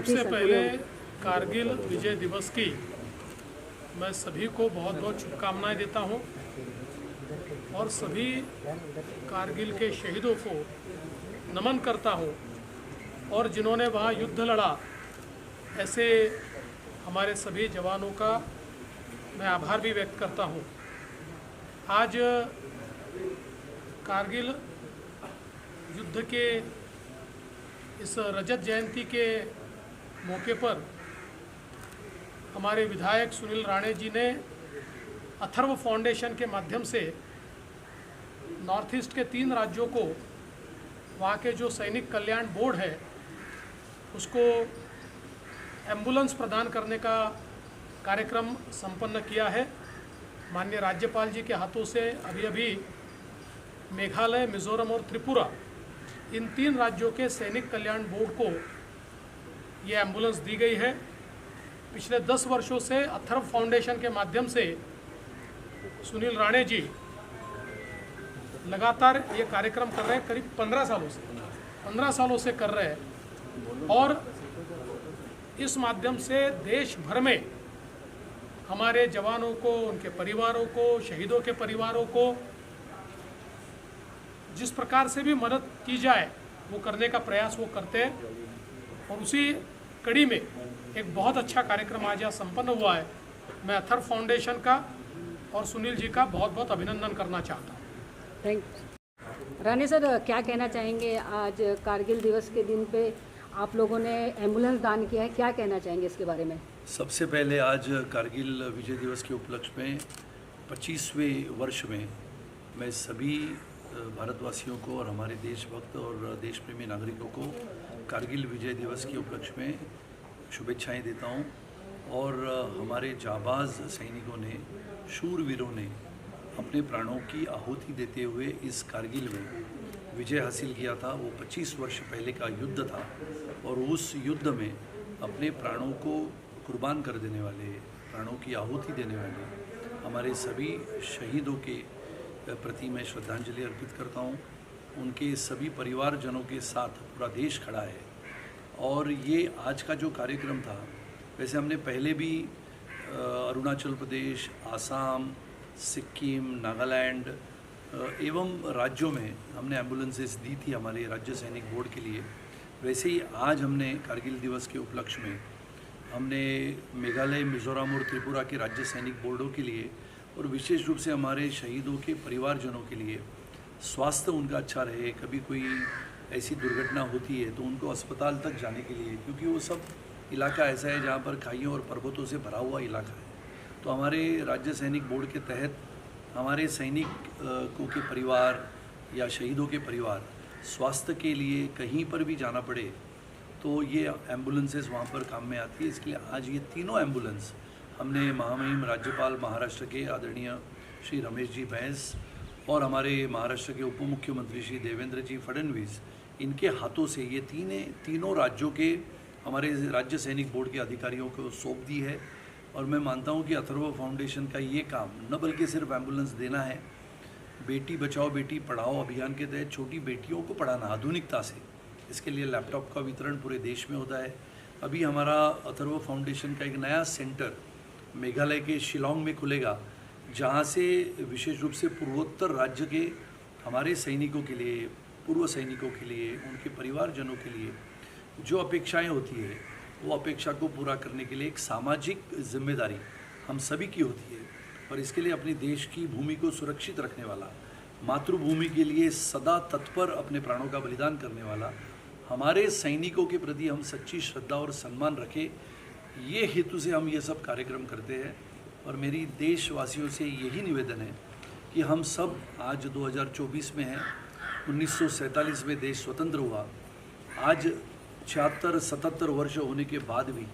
सबसे पहले कारगिल विजय दिवस की मैं सभी को बहुत बहुत शुभकामनाएं देता हूं और सभी कारगिल के शहीदों को नमन करता हूं और जिन्होंने वहां युद्ध लड़ा ऐसे हमारे सभी जवानों का मैं आभार भी व्यक्त करता हूं। आज कारगिल युद्ध के इस रजत जयंती के मौके पर हमारे विधायक सुनील राणे जी ने अथर्व फाउंडेशन के माध्यम से नॉर्थ ईस्ट के 3 राज्यों को वहाँ के जो सैनिक कल्याण बोर्ड है उसको एम्बुलेंस प्रदान करने का कार्यक्रम संपन्न किया है। माननीय राज्यपाल जी के हाथों से अभी मेघालय, मिजोरम और त्रिपुरा इन 3 राज्यों के सैनिक कल्याण बोर्ड को ये एम्बुलेंस दी गई है। पिछले 10 वर्षों से अथर्व फाउंडेशन के माध्यम से सुनील राणे जी लगातार ये कार्यक्रम कर रहे हैं, करीब 15 सालों से कर रहे हैं और इस माध्यम से देश भर में हमारे जवानों को, उनके परिवारों को, शहीदों के परिवारों को जिस प्रकार से भी मदद की जाए वो करने का प्रयास वो करते हैं और उसी कड़ी में एक बहुत अच्छा कार्यक्रम आज यहाँ संपन्न हुआ है। मैं अथर्व फाउंडेशन का और सुनील जी का बहुत बहुत अभिनंदन करना चाहता हूँ। Thank you. राणे सर, क्या कहना चाहेंगे, आज कारगिल दिवस के दिन पे आप लोगों ने एम्बुलेंस दान किया है, क्या कहना चाहेंगे इसके बारे में? सबसे पहले आज कारगिल विजय दिवस के उपलक्ष्य में 25वें वर्ष में मैं सभी भारतवासियों को और हमारे देशभक्त और देश प्रेमी नागरिकों को कारगिल विजय दिवस के उपलक्ष्य में शुभेच्छाएं देता हूं। और हमारे जाबाज सैनिकों ने, शूरवीरों ने अपने प्राणों की आहुति देते हुए इस कारगिल में विजय हासिल किया था। वो 25 वर्ष पहले का युद्ध था और उस युद्ध में अपने प्राणों को कुर्बान कर देने वाले, प्राणों की आहुति देने वाले हमारे सभी शहीदों के प्रति मैं श्रद्धांजलि अर्पित करता हूं। उनके सभी परिवारजनों के साथ पूरा देश खड़ा है। और ये आज का जो कार्यक्रम था, वैसे हमने पहले भी अरुणाचल प्रदेश, आसाम, सिक्किम, नागालैंड एवं राज्यों में हमने एम्बुलेंसेस दी थी हमारे राज्य सैनिक बोर्ड के लिए। वैसे ही आज हमने कारगिल दिवस के उपलक्ष्य में हमने मेघालय, मिजोरम और त्रिपुरा के राज्य सैनिक बोर्डों के लिए और विशेष रूप से हमारे शहीदों के परिवारजनों के लिए स्वास्थ्य उनका अच्छा रहे, कभी कोई ऐसी दुर्घटना होती है तो उनको अस्पताल तक जाने के लिए, क्योंकि वो सब इलाका ऐसा है जहाँ पर खाइयों और पर्वतों से भरा हुआ इलाका है, तो हमारे राज्य सैनिक बोर्ड के तहत हमारे सैनिकों के परिवार या शहीदों के परिवार स्वास्थ्य के लिए कहीं पर भी जाना पड़े तो ये एम्बुलेंसेस वहाँ पर काम में आती है। इसके लिए आज ये तीनों एम्बुलेंस हमने महामहिम राज्यपाल महाराष्ट्र के आदरणीय श्री रमेश जी बैस और हमारे महाराष्ट्र के उप मुख्यमंत्री श्री देवेंद्र जी फडणवीस, इनके हाथों से ये तीनों राज्यों के हमारे राज्य सैनिक बोर्ड के अधिकारियों को सौंप दी है। और मैं मानता हूँ कि अथर्व फाउंडेशन का ये काम न बल्कि सिर्फ एम्बुलेंस देना है, बेटी बचाओ बेटी पढ़ाओ अभियान के तहत छोटी बेटियों को पढ़ाना आधुनिकता से, इसके लिए लैपटॉप का वितरण पूरे देश में होता है। अभी हमारा अथर्व फाउंडेशन का एक नया सेंटर मेघालय के शिलोंग में खुलेगा, जहाँ से विशेष रूप से पूर्वोत्तर राज्य के हमारे सैनिकों के लिए, पूर्व सैनिकों के लिए, उनके परिवारजनों के लिए जो अपेक्षाएं होती है वो अपेक्षा को पूरा करने के लिए एक सामाजिक जिम्मेदारी हम सभी की होती है। और इसके लिए अपने देश की भूमि को सुरक्षित रखने वाला, मातृभूमि के लिए सदा तत्पर अपने प्राणों का बलिदान करने वाला हमारे सैनिकों के प्रति हम सच्ची श्रद्धा और सम्मान रखें, ये हेतु से हम ये सब कार्यक्रम करते हैं। और मेरी देशवासियों से यही निवेदन है कि हम सब आज 2024 में हैं, 1947 में देश स्वतंत्र हुआ, आज 76-77 वर्ष होने के बाद भी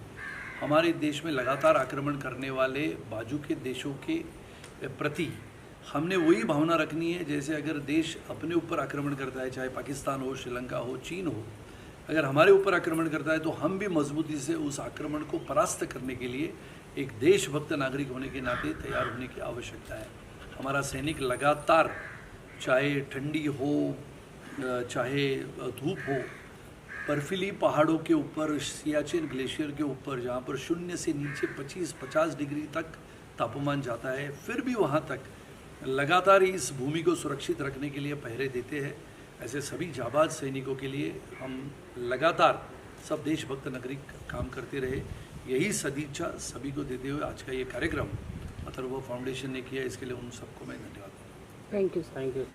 हमारे देश में लगातार आक्रमण करने वाले बाजू के देशों के प्रति हमने वही भावना रखनी है जैसे अगर देश अपने ऊपर आक्रमण करता है, चाहे पाकिस्तान हो, श्रीलंका हो, चीन हो, अगर हमारे ऊपर आक्रमण करता है तो हम भी मजबूती से उस आक्रमण को परास्त करने के लिए एक देशभक्त नागरिक होने के नाते तैयार होने की आवश्यकता है। हमारा सैनिक लगातार, चाहे ठंडी हो चाहे धूप हो, बर्फीली पहाड़ों के ऊपर, सियाचिन ग्लेशियर के ऊपर, जहाँ पर शून्य से नीचे 25-50 डिग्री तक तापमान जाता है, फिर भी वहाँ तक लगातार इस भूमि को सुरक्षित रखने के लिए पहरे देते हैं। ऐसे सभी जाबाज सैनिकों के लिए हम लगातार सब देशभक्त नागरिक काम करते रहे। यही सदिच्छा सभी को देते हुए आज का ये कार्यक्रम अथर्व फाउंडेशन ने किया, इसके लिए उन सबको मैं धन्यवाद देता हूँ। Thank you.